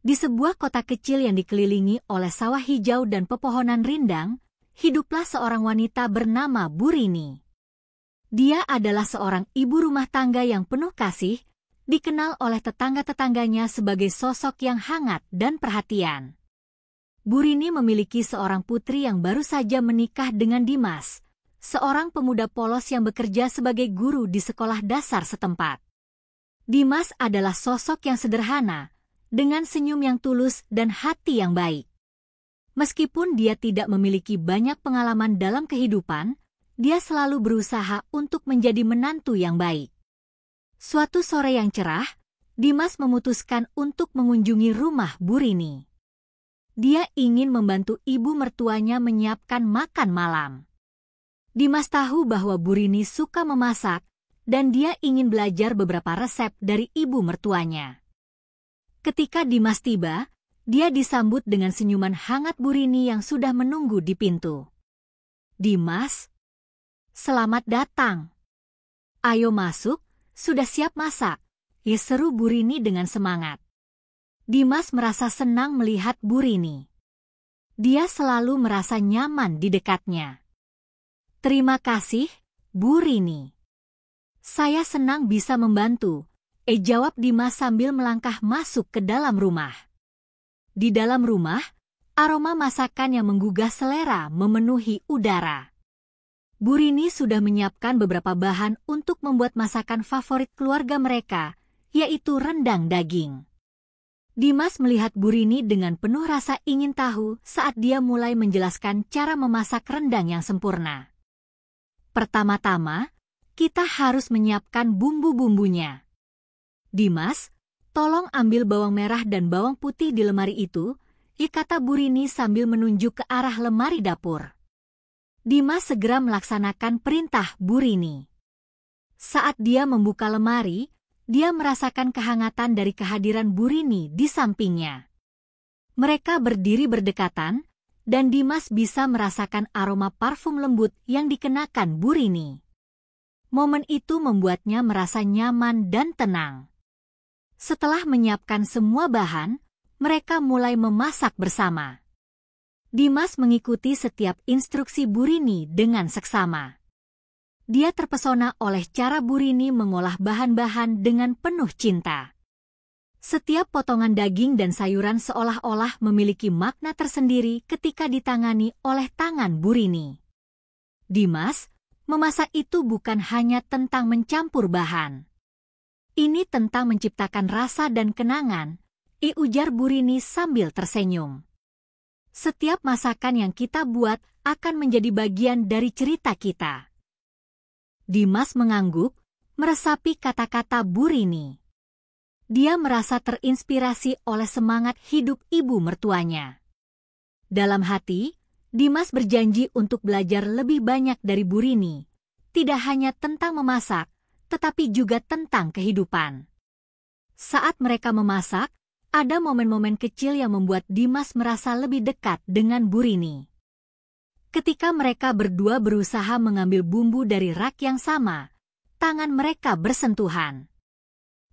Di sebuah kota kecil yang dikelilingi oleh sawah hijau dan pepohonan rindang, hiduplah seorang wanita bernama Bu Rini. Dia adalah seorang ibu rumah tangga yang penuh kasih, dikenal oleh tetangga-tetangganya sebagai sosok yang hangat dan perhatian. Bu Rini memiliki seorang putri yang baru saja menikah dengan Dimas, seorang pemuda polos yang bekerja sebagai guru di sekolah dasar setempat. Dimas adalah sosok yang sederhana, dengan senyum yang tulus dan hati yang baik. Meskipun dia tidak memiliki banyak pengalaman dalam kehidupan, dia selalu berusaha untuk menjadi menantu yang baik. Suatu sore yang cerah, Dimas memutuskan untuk mengunjungi rumah Bu Rini. Dia ingin membantu ibu mertuanya menyiapkan makan malam. Dimas tahu bahwa Bu Rini suka memasak, dan dia ingin belajar beberapa resep dari ibu mertuanya. Ketika Dimas tiba, dia disambut dengan senyuman hangat Bu Rini yang sudah menunggu di pintu. "Dimas, selamat datang. Ayo masuk, sudah siap masak," seru Bu Rini dengan semangat. Dimas merasa senang melihat Bu Rini. Dia selalu merasa nyaman di dekatnya. "Terima kasih, Bu Rini. Saya senang bisa membantu," jawab Dimas sambil melangkah masuk ke dalam rumah. Di dalam rumah, aroma masakan yang menggugah selera memenuhi udara. Bu Rini sudah menyiapkan beberapa bahan untuk membuat masakan favorit keluarga mereka, yaitu rendang daging. Dimas melihat Bu Rini dengan penuh rasa ingin tahu saat dia mulai menjelaskan cara memasak rendang yang sempurna. "Pertama-tama, kita harus menyiapkan bumbu-bumbunya. Dimas, tolong ambil bawang merah dan bawang putih di lemari itu," kata Bu Rini sambil menunjuk ke arah lemari dapur. Dimas segera melaksanakan perintah Bu Rini. Saat dia membuka lemari, dia merasakan kehangatan dari kehadiran Bu Rini di sampingnya. Mereka berdiri berdekatan, dan Dimas bisa merasakan aroma parfum lembut yang dikenakan Bu Rini. Momen itu membuatnya merasa nyaman dan tenang. Setelah menyiapkan semua bahan, mereka mulai memasak bersama. Dimas mengikuti setiap instruksi Bu Rini dengan seksama. Dia terpesona oleh cara Bu Rini mengolah bahan-bahan dengan penuh cinta. Setiap potongan daging dan sayuran seolah-olah memiliki makna tersendiri ketika ditangani oleh tangan Bu Rini. Dimas, memasak itu bukan hanya tentang mencampur bahan. Ini tentang menciptakan rasa dan kenangan, ujar Bu Rini sambil tersenyum. Setiap masakan yang kita buat akan menjadi bagian dari cerita kita. Dimas mengangguk, meresapi kata-kata Bu Rini. Dia merasa terinspirasi oleh semangat hidup ibu mertuanya. Dalam hati, Dimas berjanji untuk belajar lebih banyak dari Bu Rini, tidak hanya tentang memasak, tetapi juga tentang kehidupan. Saat mereka memasak, ada momen-momen kecil yang membuat Dimas merasa lebih dekat dengan Bu Rini. Ketika mereka berdua berusaha mengambil bumbu dari rak yang sama, tangan mereka bersentuhan.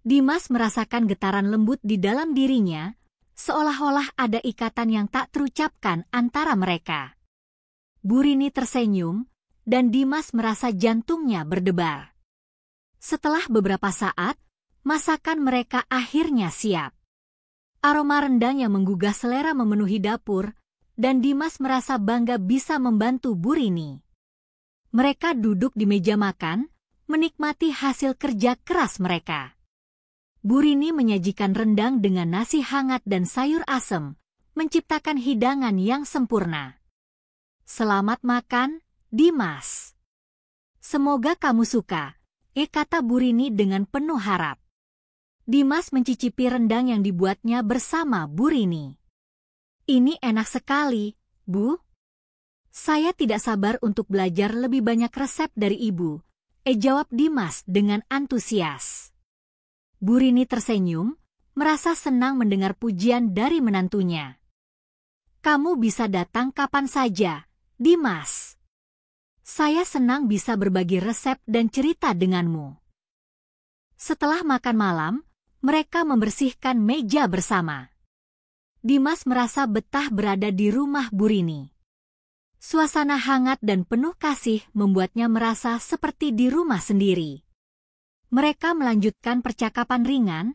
Dimas merasakan getaran lembut di dalam dirinya, seolah-olah ada ikatan yang tak terucapkan antara mereka. Bu Rini tersenyum, dan Dimas merasa jantungnya berdebar. Setelah beberapa saat, masakan mereka akhirnya siap. Aroma rendang yang menggugah selera memenuhi dapur, dan Dimas merasa bangga bisa membantu Bu Rini. Mereka duduk di meja makan, menikmati hasil kerja keras mereka. Bu Rini menyajikan rendang dengan nasi hangat dan sayur asem, menciptakan hidangan yang sempurna. "Selamat makan, Dimas. Semoga kamu suka," kata Bu Rini dengan penuh harap. Dimas mencicipi rendang yang dibuatnya bersama Bu Rini. "Ini enak sekali, Bu. Saya tidak sabar untuk belajar lebih banyak resep dari Ibu," jawab Dimas dengan antusias. Bu Rini tersenyum, merasa senang mendengar pujian dari menantunya. "Kamu bisa datang kapan saja, Dimas. Saya senang bisa berbagi resep dan cerita denganmu." Setelah makan malam, mereka membersihkan meja bersama. Dimas merasa betah berada di rumah Burini. Suasana hangat dan penuh kasih membuatnya merasa seperti di rumah sendiri. Mereka melanjutkan percakapan ringan,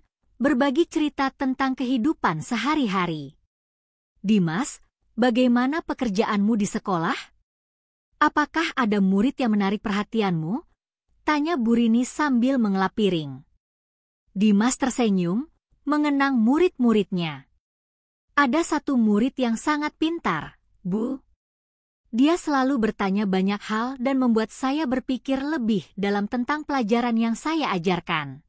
berbagi cerita tentang kehidupan sehari-hari. Dimas, bagaimana pekerjaanmu di sekolah? Apakah ada murid yang menarik perhatianmu? Tanya Burini sambil mengelap piring. Dimas tersenyum, mengenang murid-muridnya. Ada satu murid yang sangat pintar, Bu. Dia selalu bertanya banyak hal dan membuat saya berpikir lebih dalam tentang pelajaran yang saya ajarkan.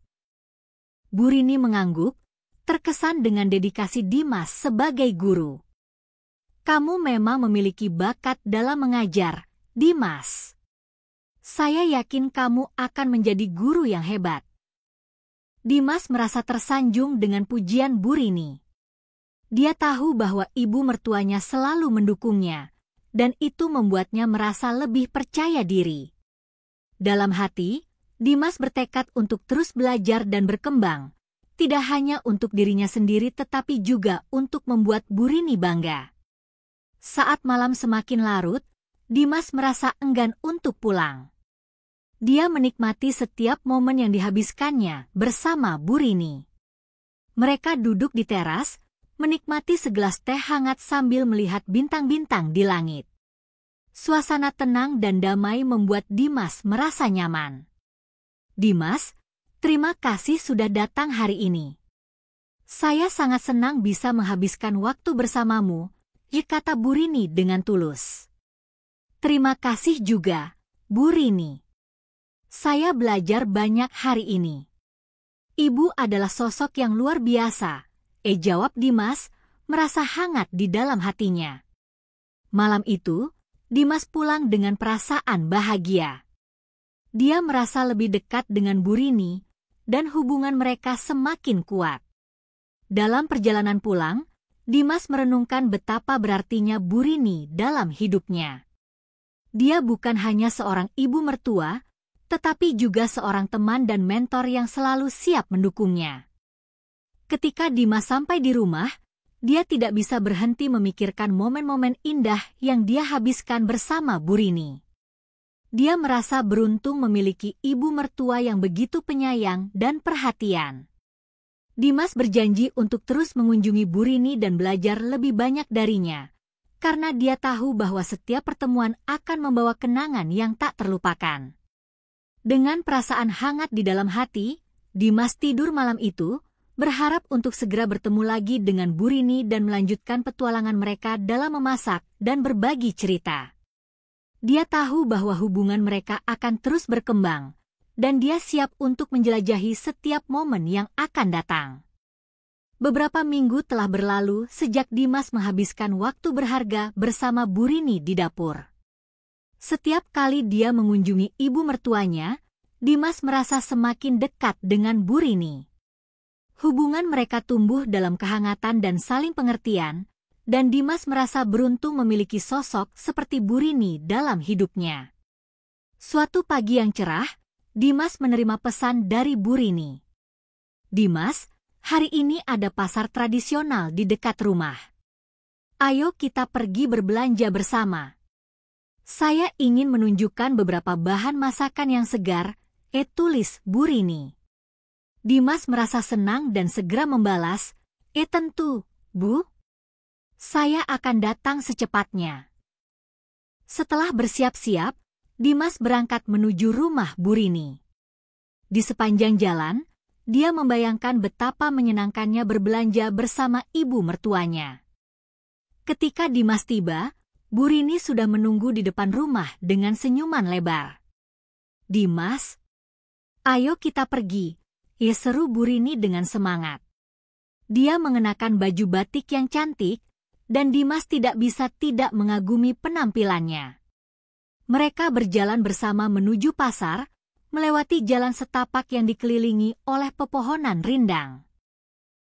Burini mengangguk, terkesan dengan dedikasi Dimas sebagai guru. Kamu memang memiliki bakat dalam mengajar, Dimas. Saya yakin kamu akan menjadi guru yang hebat. Dimas merasa tersanjung dengan pujian Burini. Dia tahu bahwa ibu mertuanya selalu mendukungnya, dan itu membuatnya merasa lebih percaya diri. Dalam hati, Dimas bertekad untuk terus belajar dan berkembang, tidak hanya untuk dirinya sendiri tetapi juga untuk membuat Burini bangga. Saat malam semakin larut, Dimas merasa enggan untuk pulang. Dia menikmati setiap momen yang dihabiskannya bersama Burini. Mereka duduk di teras, menikmati segelas teh hangat sambil melihat bintang-bintang di langit. Suasana tenang dan damai membuat Dimas merasa nyaman. Dimas, terima kasih sudah datang hari ini. Saya sangat senang bisa menghabiskan waktu bersamamu, kata Burini dengan tulus. Terima kasih juga, Burini. Saya belajar banyak hari ini. Ibu adalah sosok yang luar biasa, jawab Dimas, merasa hangat di dalam hatinya. Malam itu, Dimas pulang dengan perasaan bahagia. Dia merasa lebih dekat dengan Burini, dan hubungan mereka semakin kuat. Dalam perjalanan pulang, Dimas merenungkan betapa berartinya Burini dalam hidupnya. Dia bukan hanya seorang ibu mertua, tetapi juga seorang teman dan mentor yang selalu siap mendukungnya. Ketika Dimas sampai di rumah, dia tidak bisa berhenti memikirkan momen-momen indah yang dia habiskan bersama Burini. Dia merasa beruntung memiliki ibu mertua yang begitu penyayang dan perhatian. Dimas berjanji untuk terus mengunjungi Burini dan belajar lebih banyak darinya, karena dia tahu bahwa setiap pertemuan akan membawa kenangan yang tak terlupakan. Dengan perasaan hangat di dalam hati, Dimas tidur malam itu, berharap untuk segera bertemu lagi dengan Burini dan melanjutkan petualangan mereka dalam memasak dan berbagi cerita. Dia tahu bahwa hubungan mereka akan terus berkembang, dan dia siap untuk menjelajahi setiap momen yang akan datang. Beberapa minggu telah berlalu sejak Dimas menghabiskan waktu berharga bersama Burini di dapur. Setiap kali dia mengunjungi ibu mertuanya, Dimas merasa semakin dekat dengan Burini. Hubungan mereka tumbuh dalam kehangatan dan saling pengertian, dan Dimas merasa beruntung memiliki sosok seperti Burini dalam hidupnya. Suatu pagi yang cerah, Dimas menerima pesan dari Burini. Dimas, hari ini ada pasar tradisional di dekat rumah. Ayo kita pergi berbelanja bersama. Saya ingin menunjukkan beberapa bahan masakan yang segar, tulis Burini. Dimas merasa senang dan segera membalas, tentu, Bu. Saya akan datang secepatnya. Setelah bersiap-siap, Dimas berangkat menuju rumah Burini. Di sepanjang jalan, dia membayangkan betapa menyenangkannya berbelanja bersama ibu mertuanya. Ketika Dimas tiba, Burini sudah menunggu di depan rumah dengan senyuman lebar. Dimas, ayo kita pergi, seru Burini dengan semangat. Dia mengenakan baju batik yang cantik, dan Dimas tidak bisa tidak mengagumi penampilannya. Mereka berjalan bersama menuju pasar, melewati jalan setapak yang dikelilingi oleh pepohonan rindang.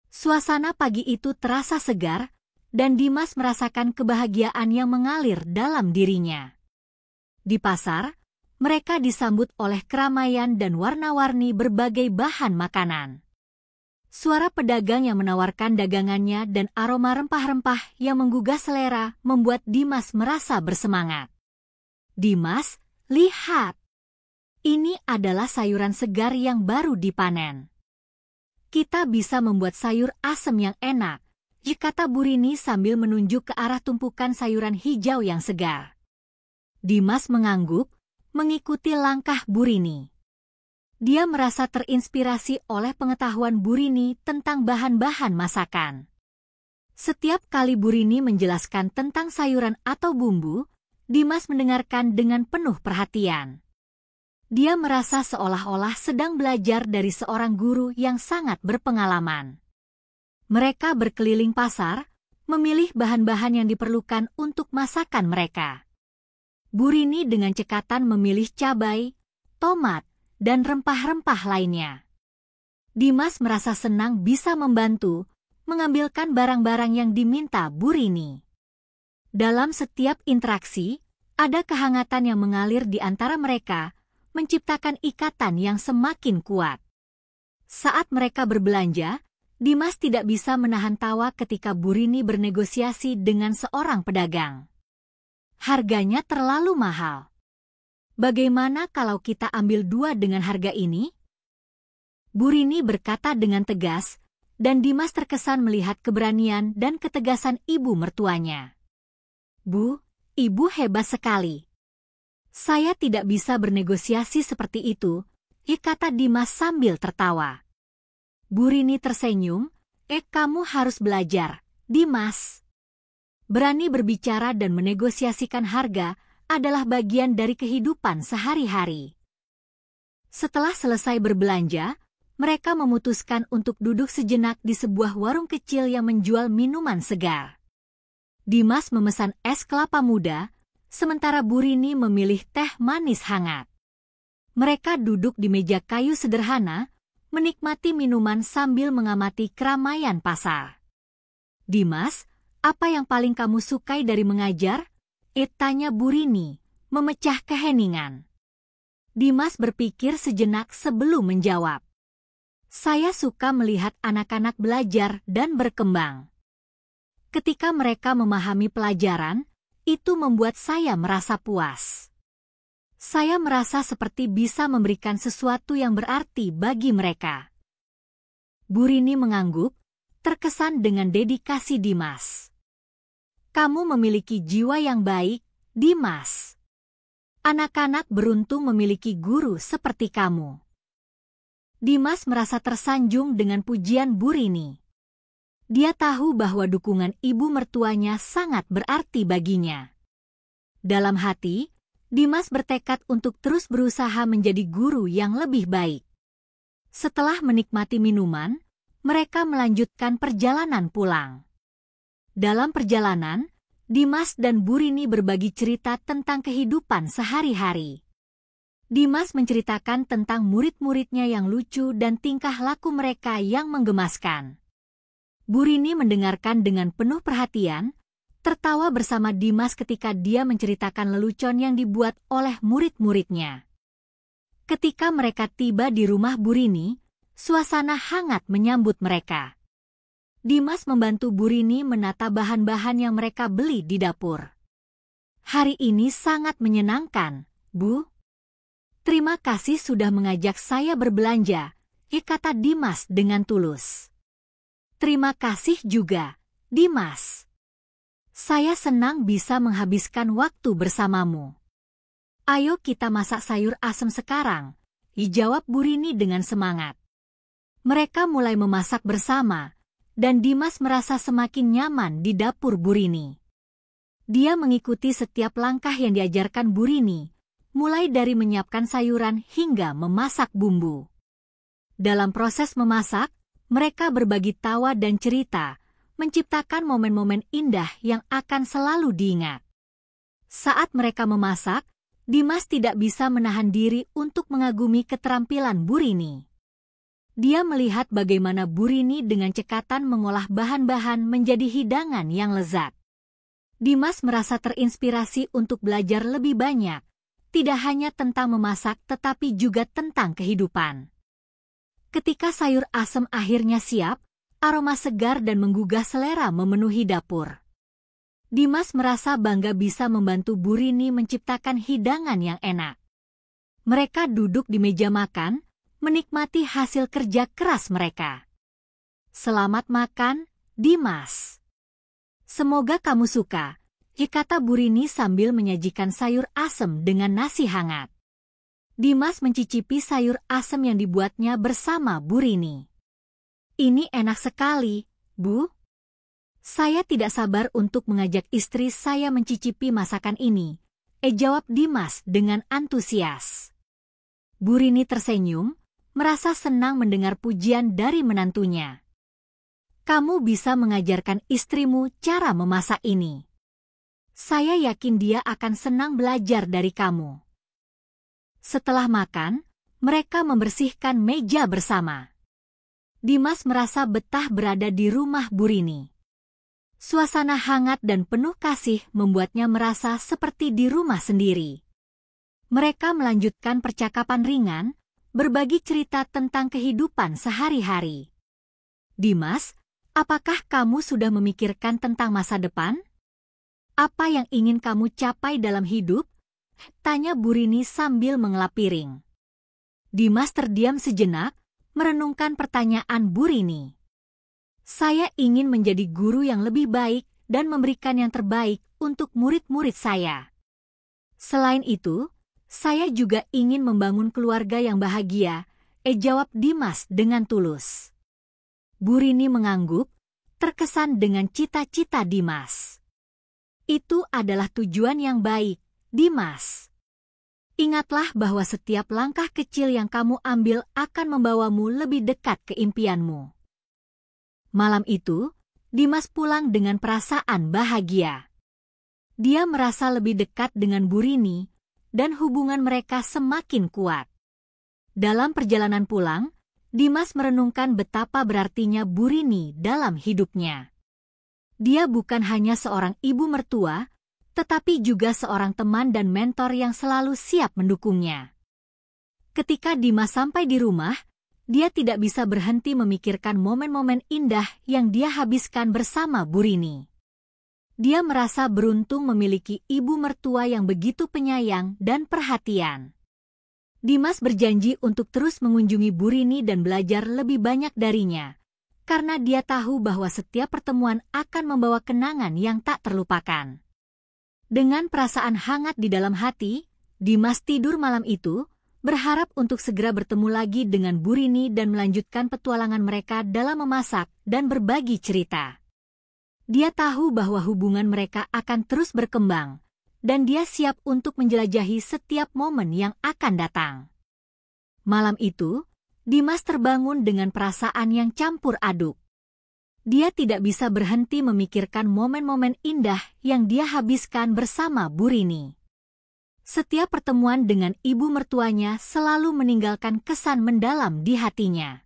Suasana pagi itu terasa segar, dan Dimas merasakan kebahagiaan yang mengalir dalam dirinya. Di pasar, mereka disambut oleh keramaian dan warna-warni berbagai bahan makanan. Suara pedagang yang menawarkan dagangannya dan aroma rempah-rempah yang menggugah selera membuat Dimas merasa bersemangat. Dimas, lihat! Ini adalah sayuran segar yang baru dipanen. Kita bisa membuat sayur asem yang enak, kata Bu Rini sambil menunjuk ke arah tumpukan sayuran hijau yang segar. Dimas mengangguk, mengikuti langkah Bu Rini. Dia merasa terinspirasi oleh pengetahuan Bu Rini tentang bahan-bahan masakan. Setiap kali Bu Rini menjelaskan tentang sayuran atau bumbu, Dimas mendengarkan dengan penuh perhatian. Dia merasa seolah-olah sedang belajar dari seorang guru yang sangat berpengalaman. Mereka berkeliling pasar, memilih bahan-bahan yang diperlukan untuk masakan mereka. Bu Rini dengan cekatan memilih cabai, tomat, dan rempah-rempah lainnya. Dimas merasa senang bisa membantu, mengambilkan barang-barang yang diminta Bu Rini. Dalam setiap interaksi, ada kehangatan yang mengalir di antara mereka, menciptakan ikatan yang semakin kuat. Saat mereka berbelanja, Dimas tidak bisa menahan tawa ketika Bu Rini bernegosiasi dengan seorang pedagang. Harganya terlalu mahal. Bagaimana kalau kita ambil 2 dengan harga ini? Bu Rini berkata dengan tegas, dan Dimas terkesan melihat keberanian dan ketegasan ibu mertuanya. Bu, ibu hebat sekali. Saya tidak bisa bernegosiasi seperti itu, kata Dimas sambil tertawa. Bu Rini tersenyum, kamu harus belajar, Dimas. Berani berbicara dan menegosiasikan harga adalah bagian dari kehidupan sehari-hari. Setelah selesai berbelanja, mereka memutuskan untuk duduk sejenak di sebuah warung kecil yang menjual minuman segar. Dimas memesan es kelapa muda, sementara Bu Rini memilih teh manis hangat. Mereka duduk di meja kayu sederhana, menikmati minuman sambil mengamati keramaian pasar. Dimas, apa yang paling kamu sukai dari mengajar? Tanya Bu Rini, memecah keheningan. Dimas berpikir sejenak sebelum menjawab. Saya suka melihat anak-anak belajar dan berkembang. Ketika mereka memahami pelajaran, itu membuat saya merasa puas. Saya merasa seperti bisa memberikan sesuatu yang berarti bagi mereka. Bu Rini mengangguk, terkesan dengan dedikasi Dimas. Kamu memiliki jiwa yang baik, Dimas. Anak-anak beruntung memiliki guru seperti kamu. Dimas merasa tersanjung dengan pujian Bu Rini. Dia tahu bahwa dukungan ibu mertuanya sangat berarti baginya. Dalam hati, Dimas bertekad untuk terus berusaha menjadi guru yang lebih baik. Setelah menikmati minuman, mereka melanjutkan perjalanan pulang. Dalam perjalanan, Dimas dan Bu Rini berbagi cerita tentang kehidupan sehari-hari. Dimas menceritakan tentang murid-muridnya yang lucu dan tingkah laku mereka yang menggemaskan. Bu Rini mendengarkan dengan penuh perhatian, tertawa bersama Dimas ketika dia menceritakan lelucon yang dibuat oleh murid-muridnya. Ketika mereka tiba di rumah Bu Rini, suasana hangat menyambut mereka. Dimas membantu Bu Rini menata bahan-bahan yang mereka beli di dapur. Hari ini sangat menyenangkan, Bu. Terima kasih sudah mengajak saya berbelanja, kata Dimas dengan tulus. Terima kasih juga, Dimas. Saya senang bisa menghabiskan waktu bersamamu. Ayo kita masak sayur asem sekarang, dijawab Bu Rini dengan semangat. Mereka mulai memasak bersama, dan Dimas merasa semakin nyaman di dapur Bu Rini. Dia mengikuti setiap langkah yang diajarkan Bu Rini, mulai dari menyiapkan sayuran hingga memasak bumbu. Dalam proses memasak, mereka berbagi tawa dan cerita, menciptakan momen-momen indah yang akan selalu diingat. Saat mereka memasak, Dimas tidak bisa menahan diri untuk mengagumi keterampilan Bu Rini. Dia melihat bagaimana Bu Rini dengan cekatan mengolah bahan-bahan menjadi hidangan yang lezat. Dimas merasa terinspirasi untuk belajar lebih banyak, tidak hanya tentang memasak tetapi juga tentang kehidupan. Ketika sayur asem akhirnya siap, aroma segar dan menggugah selera memenuhi dapur. Dimas merasa bangga bisa membantu Bu Rini menciptakan hidangan yang enak. Mereka duduk di meja makan, menikmati hasil kerja keras mereka. "Selamat makan, Dimas. Semoga kamu suka," kata Bu Rini sambil menyajikan sayur asem dengan nasi hangat. Dimas mencicipi sayur asem yang dibuatnya bersama Bu Rini. "Ini enak sekali, Bu. Saya tidak sabar untuk mengajak istri saya mencicipi masakan ini," jawab Dimas dengan antusias. Bu Rini tersenyum, merasa senang mendengar pujian dari menantunya. "Kamu bisa mengajarkan istrimu cara memasak ini. Saya yakin dia akan senang belajar dari kamu." Setelah makan, mereka membersihkan meja bersama. Dimas merasa betah berada di rumah Bu Rini. Suasana hangat dan penuh kasih membuatnya merasa seperti di rumah sendiri. Mereka melanjutkan percakapan ringan, berbagi cerita tentang kehidupan sehari-hari. "Dimas, apakah kamu sudah memikirkan tentang masa depan? Apa yang ingin kamu capai dalam hidup?" tanya Bu Rini sambil mengelap piring. Dimas terdiam sejenak, merenungkan pertanyaan Bu Rini. "Saya ingin menjadi guru yang lebih baik dan memberikan yang terbaik untuk murid-murid saya. Selain itu, saya juga ingin membangun keluarga yang bahagia," jawab Dimas dengan tulus. Bu Rini mengangguk, terkesan dengan cita-cita Dimas. "Itu adalah tujuan yang baik, Dimas. Ingatlah bahwa setiap langkah kecil yang kamu ambil akan membawamu lebih dekat ke impianmu." Malam itu, Dimas pulang dengan perasaan bahagia. Dia merasa lebih dekat dengan Bu Rini, dan hubungan mereka semakin kuat. Dalam perjalanan pulang, Dimas merenungkan betapa berartinya Bu Rini dalam hidupnya. Dia bukan hanya seorang ibu mertua, tetapi juga seorang teman dan mentor yang selalu siap mendukungnya. Ketika Dimas sampai di rumah, dia tidak bisa berhenti memikirkan momen-momen indah yang dia habiskan bersama Bu Rini. Dia merasa beruntung memiliki ibu mertua yang begitu penyayang dan perhatian. Dimas berjanji untuk terus mengunjungi Bu Rini dan belajar lebih banyak darinya, karena dia tahu bahwa setiap pertemuan akan membawa kenangan yang tak terlupakan. Dengan perasaan hangat di dalam hati, Dimas tidur malam itu, berharap untuk segera bertemu lagi dengan Bu Rini dan melanjutkan petualangan mereka dalam memasak dan berbagi cerita. Dia tahu bahwa hubungan mereka akan terus berkembang, dan dia siap untuk menjelajahi setiap momen yang akan datang. Malam itu, Dimas terbangun dengan perasaan yang campur aduk. Dia tidak bisa berhenti memikirkan momen-momen indah yang dia habiskan bersama Bu Rini. Setiap pertemuan dengan ibu mertuanya selalu meninggalkan kesan mendalam di hatinya.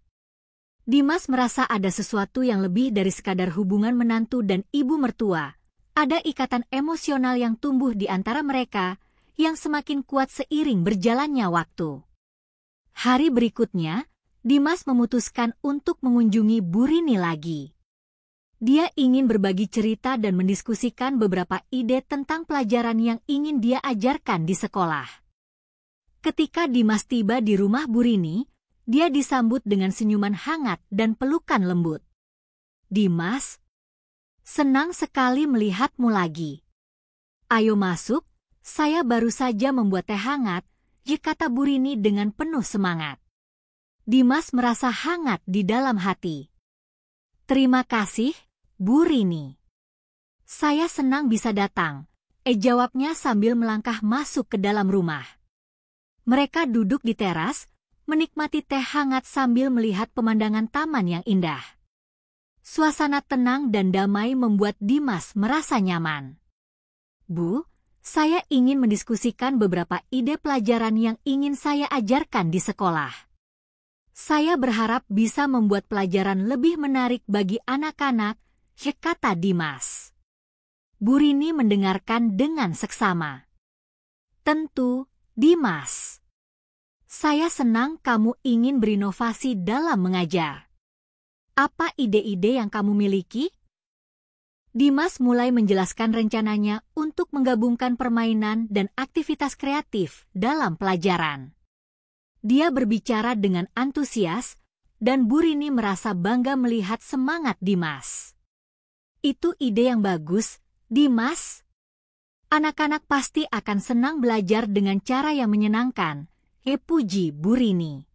Dimas merasa ada sesuatu yang lebih dari sekadar hubungan menantu dan ibu mertua. Ada ikatan emosional yang tumbuh di antara mereka, yang semakin kuat seiring berjalannya waktu. Hari berikutnya, Dimas memutuskan untuk mengunjungi Bu Rini lagi. Dia ingin berbagi cerita dan mendiskusikan beberapa ide tentang pelajaran yang ingin dia ajarkan di sekolah. Ketika Dimas tiba di rumah Bu Rini, dia disambut dengan senyuman hangat dan pelukan lembut. "Dimas, senang sekali melihatmu lagi. Ayo masuk, saya baru saja membuat teh hangat," kata Bu Rini dengan penuh semangat. Dimas merasa hangat di dalam hati. "Terima kasih, Bu Rini. Saya senang bisa datang," jawabnya sambil melangkah masuk ke dalam rumah. Mereka duduk di teras, menikmati teh hangat sambil melihat pemandangan taman yang indah. Suasana tenang dan damai membuat Dimas merasa nyaman. "Bu, saya ingin mendiskusikan beberapa ide pelajaran yang ingin saya ajarkan di sekolah. Saya berharap bisa membuat pelajaran lebih menarik bagi anak-anak," kata Dimas. Bu Rini mendengarkan dengan seksama. "Tentu, Dimas. Saya senang kamu ingin berinovasi dalam mengajar. Apa ide-ide yang kamu miliki? Dimas mulai menjelaskan rencananya untuk menggabungkan permainan dan aktivitas kreatif dalam pelajaran. Dia berbicara dengan antusias, dan Bu Rini merasa bangga melihat semangat Dimas. Itu ide yang bagus, Dimas. Anak-anak pasti akan senang belajar dengan cara yang menyenangkan, puji Bu Rini.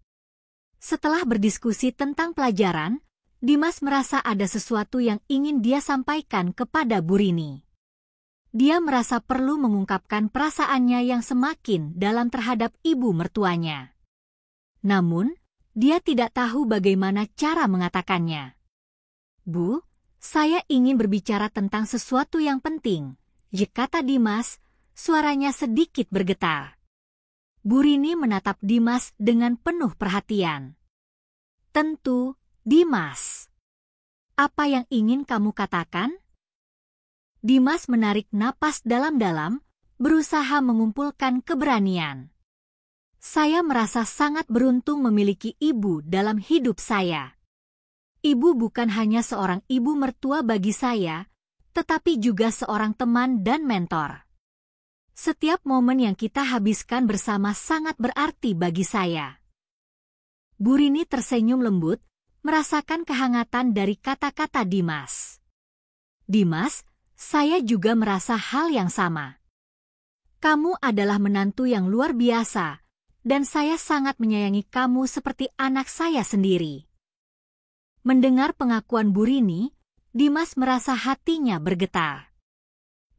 Setelah berdiskusi tentang pelajaran, Dimas merasa ada sesuatu yang ingin dia sampaikan kepada Bu Rini. Dia merasa perlu mengungkapkan perasaannya yang semakin dalam terhadap ibu mertuanya. Namun, dia tidak tahu bagaimana cara mengatakannya. Bu, saya ingin berbicara tentang sesuatu yang penting, kata Dimas, suaranya sedikit bergetar. Bu Rini menatap Dimas dengan penuh perhatian. Tentu, Dimas. Apa yang ingin kamu katakan? Dimas menarik napas dalam-dalam, berusaha mengumpulkan keberanian. Saya merasa sangat beruntung memiliki ibu dalam hidup saya. Ibu bukan hanya seorang ibu mertua bagi saya, tetapi juga seorang teman dan mentor. Setiap momen yang kita habiskan bersama sangat berarti bagi saya. Bu Rini tersenyum lembut, merasakan kehangatan dari kata-kata Dimas. Dimas, saya juga merasa hal yang sama. Kamu adalah menantu yang luar biasa, dan saya sangat menyayangi kamu seperti anak saya sendiri. Mendengar pengakuan Bu Rini, Dimas merasa hatinya bergetar.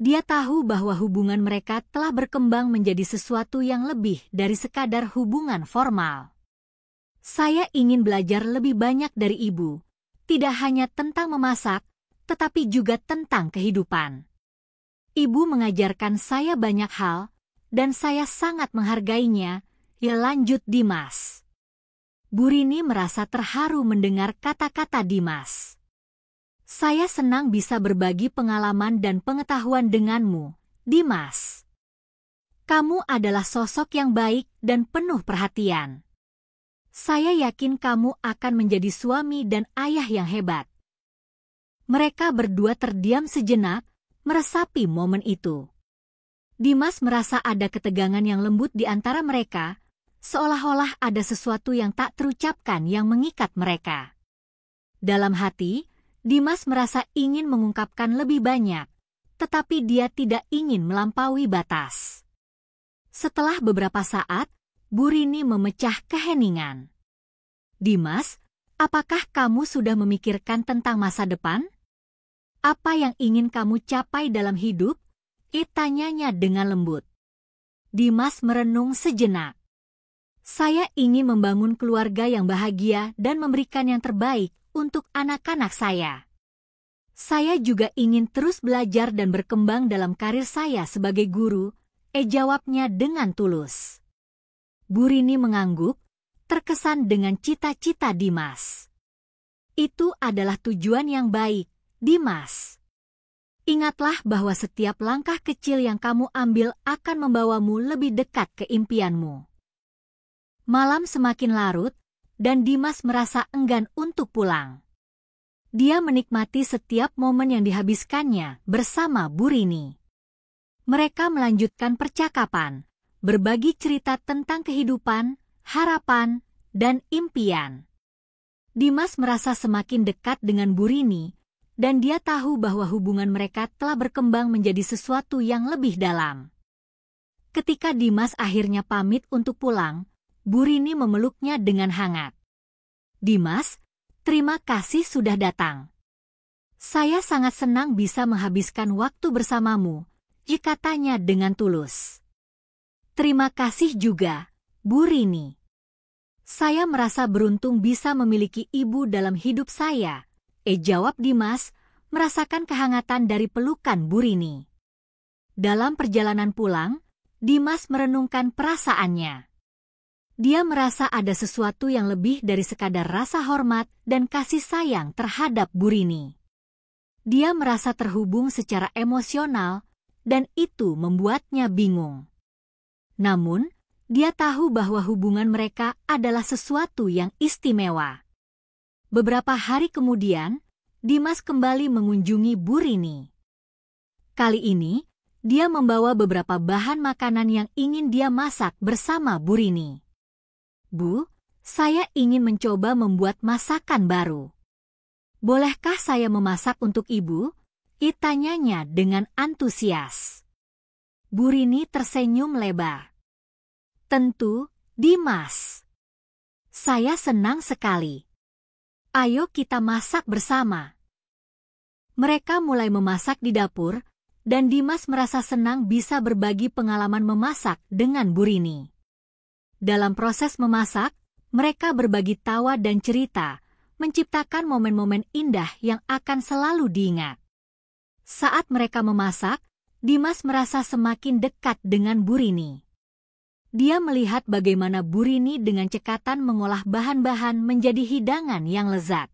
Dia tahu bahwa hubungan mereka telah berkembang menjadi sesuatu yang lebih dari sekadar hubungan formal. Saya ingin belajar lebih banyak dari ibu, tidak hanya tentang memasak, tetapi juga tentang kehidupan. Ibu mengajarkan saya banyak hal, dan saya sangat menghargainya, lanjut Dimas. Bu Rini merasa terharu mendengar kata-kata Dimas. Saya senang bisa berbagi pengalaman dan pengetahuan denganmu, Dimas. Kamu adalah sosok yang baik dan penuh perhatian. Saya yakin kamu akan menjadi suami dan ayah yang hebat. Mereka berdua terdiam sejenak, meresapi momen itu. Dimas merasa ada ketegangan yang lembut di antara mereka, seolah-olah ada sesuatu yang tak terucapkan yang mengikat mereka. Dalam hati, Dimas merasa ingin mengungkapkan lebih banyak, tetapi dia tidak ingin melampaui batas. Setelah beberapa saat, Bu Rini memecah keheningan. Dimas, apakah kamu sudah memikirkan tentang masa depan? Apa yang ingin kamu capai dalam hidup? Tanyanya dengan lembut. Dimas merenung sejenak. Saya ingin membangun keluarga yang bahagia dan memberikan yang terbaik untuk anak-anak saya. Saya juga ingin terus belajar dan berkembang dalam karir saya sebagai guru, jawabnya dengan tulus. Bu Rini mengangguk, terkesan dengan cita-cita Dimas. Itu adalah tujuan yang baik, Dimas. Ingatlah bahwa setiap langkah kecil yang kamu ambil akan membawamu lebih dekat ke impianmu. Malam semakin larut, dan Dimas merasa enggan untuk pulang. Dia menikmati setiap momen yang dihabiskannya bersama Bu Rini. Mereka melanjutkan percakapan, berbagi cerita tentang kehidupan, harapan, dan impian. Dimas merasa semakin dekat dengan Bu Rini, dan dia tahu bahwa hubungan mereka telah berkembang menjadi sesuatu yang lebih dalam. Ketika Dimas akhirnya pamit untuk pulang, Bu Rini memeluknya dengan hangat. Dimas, terima kasih sudah datang. Saya sangat senang bisa menghabiskan waktu bersamamu, katanya dengan tulus. Terima kasih juga, Bu Rini. Saya merasa beruntung bisa memiliki ibu dalam hidup saya, jawab Dimas, merasakan kehangatan dari pelukan Bu Rini. Dalam perjalanan pulang, Dimas merenungkan perasaannya. Dia merasa ada sesuatu yang lebih dari sekadar rasa hormat dan kasih sayang terhadap Bu Rini. Dia merasa terhubung secara emosional, dan itu membuatnya bingung. Namun, Dia tahu bahwa hubungan mereka adalah sesuatu yang istimewa. Beberapa hari kemudian, Dimas kembali mengunjungi Bu Rini. Kali ini, dia membawa beberapa bahan makanan yang ingin dia masak bersama Bu Rini. "Bu, saya ingin mencoba membuat masakan baru. Bolehkah saya memasak untuk Ibu?" tanyanya dengan antusias. Bu Rini tersenyum lebar. "Tentu, Dimas. Saya senang sekali. Ayo kita masak bersama." Mereka mulai memasak di dapur, dan Dimas merasa senang bisa berbagi pengalaman memasak dengan Bu Rini. Dalam proses memasak, mereka berbagi tawa dan cerita, menciptakan momen-momen indah yang akan selalu diingat. Saat mereka memasak, Dimas merasa semakin dekat dengan Bu Rini. Dia melihat bagaimana Bu Rini dengan cekatan mengolah bahan-bahan menjadi hidangan yang lezat.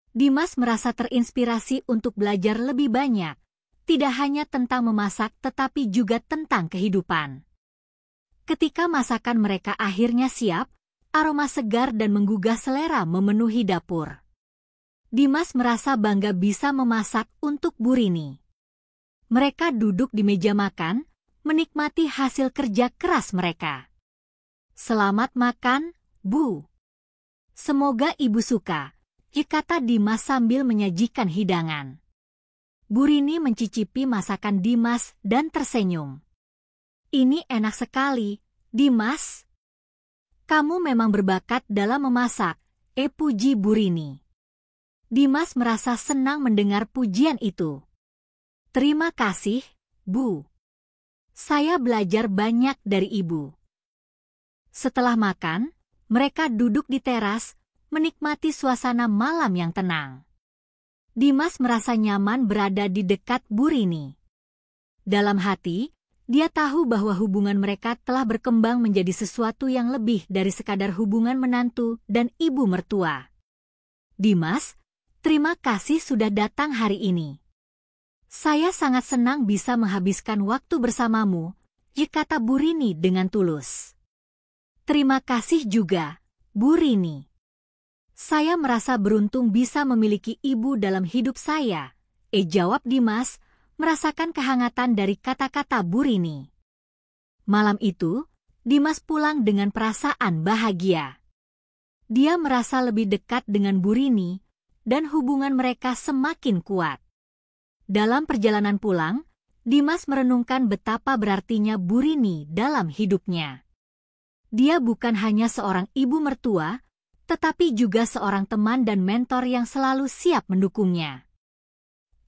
Dimas merasa terinspirasi untuk belajar lebih banyak, tidak hanya tentang memasak tetapi juga tentang kehidupan. Ketika masakan mereka akhirnya siap, aroma segar dan menggugah selera memenuhi dapur. Dimas merasa bangga bisa memasak untuk Bu Rini. Mereka duduk di meja makan, menikmati hasil kerja keras mereka. "Selamat makan, Bu. Semoga Ibu suka," kata Dimas sambil menyajikan hidangan. Bu Rini mencicipi masakan Dimas dan tersenyum. "Ini enak sekali, Dimas. Kamu memang berbakat dalam memasak," puji Bu Rini. Dimas merasa senang mendengar pujian itu. "Terima kasih, Bu. Saya belajar banyak dari Ibu." Setelah makan, mereka duduk di teras, menikmati suasana malam yang tenang. Dimas merasa nyaman berada di dekat Bu Rini. Dalam hati, dia tahu bahwa hubungan mereka telah berkembang menjadi sesuatu yang lebih dari sekadar hubungan menantu dan ibu mertua. "Dimas, terima kasih sudah datang hari ini. Saya sangat senang bisa menghabiskan waktu bersamamu," kata Bu Rini dengan tulus. "Terima kasih juga, Bu Rini. Saya merasa beruntung bisa memiliki ibu dalam hidup saya," jawab Dimas, merasakan kehangatan dari kata-kata Bu Rini. Malam itu, Dimas pulang dengan perasaan bahagia. Dia merasa lebih dekat dengan Bu Rini, dan hubungan mereka semakin kuat. Dalam perjalanan pulang, Dimas merenungkan betapa berartinya Bu Rini dalam hidupnya. Dia bukan hanya seorang ibu mertua, tetapi juga seorang teman dan mentor yang selalu siap mendukungnya.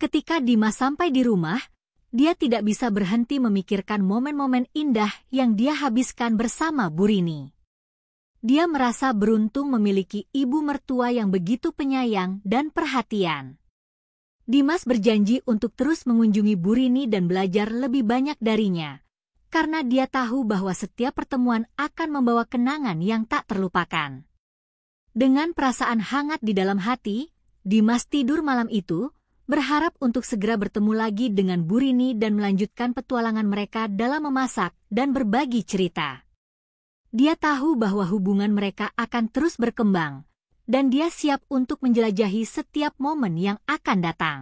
Ketika Dimas sampai di rumah, dia tidak bisa berhenti memikirkan momen-momen indah yang dia habiskan bersama Bu Rini. Dia merasa beruntung memiliki ibu mertua yang begitu penyayang dan perhatian. Dimas berjanji untuk terus mengunjungi Bu Rini dan belajar lebih banyak darinya, karena dia tahu bahwa setiap pertemuan akan membawa kenangan yang tak terlupakan. Dengan perasaan hangat di dalam hati, Dimas tidur malam itu, berharap untuk segera bertemu lagi dengan Bu Rini dan melanjutkan petualangan mereka dalam memasak dan berbagi cerita. Dia tahu bahwa hubungan mereka akan terus berkembang, dan dia siap untuk menjelajahi setiap momen yang akan datang.